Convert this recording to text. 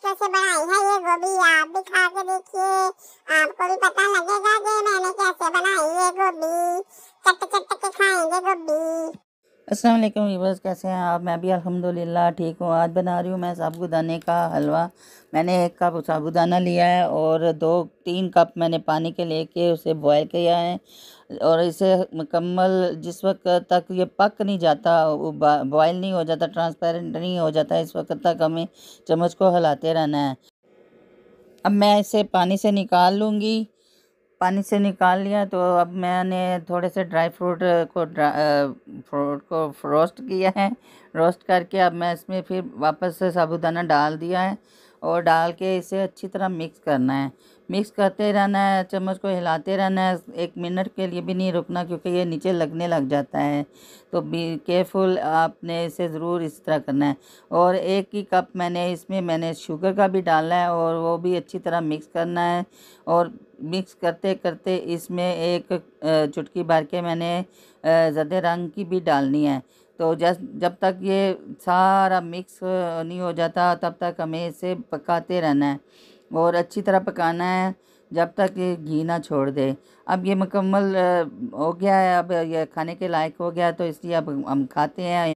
कैसे बनाई है ये गोभी, आप भी खा के देखिए, आपको भी पता लगेगा कि मैंने कैसे बनाई ये गोभी। चट चट के खाएंगे गोभी। अस्सलाम वालेकुम व्यूअर्स, कैसे हैं आप? मैं भी अल्हम्दुलिल्लाह ठीक हूँ। आज बना रही हूँ मैं साबूदाने का हलवा। मैंने 1 कप साबूदाना लिया है और 2-3 कप मैंने पानी के लेके उसे बॉयल किया है। और इसे मुकम्मल जिस वक्त तक ये पक नहीं जाता, बॉयल नहीं हो जाता, ट्रांसपेरेंट नहीं हो जाता, इस वक्त तक हमें चम्मच को हिलाते रहना है। अब मैं इसे पानी से निकाल लूँगी। पानी से निकाल लिया तो अब मैंने थोड़े से ड्राई फ्रूट को रोस्ट किया है। रोस्ट करके अब मैं इसमें फिर वापस से साबूदाना डाल दिया है और डाल के इसे अच्छी तरह मिक्स करना है। मिक्स करते रहना है, चम्मच को हिलाते रहना है, 1 मिनट के लिए भी नहीं रुकना क्योंकि ये नीचे लगने लग जाता है। तो बी केयरफुल आपने इसे ज़रूर इस तरह करना है। और 1 ही कप मैंने शुगर का भी डालना है और वो भी अच्छी तरह मिक्स करना है। और मिक्स करते करते इसमें 1 चुटकी भर के मैंने ज़रदे रंग की भी डालनी है। तो जब तक ये सारा मिक्स नहीं हो जाता तब तक हमें इसे पकाते रहना है और अच्छी तरह पकाना है जब तक ये घी ना छोड़ दे। अब ये मुकम्मल हो गया है, अब ये खाने के लायक हो गया है, तो इसलिए अब हम खाते हैं।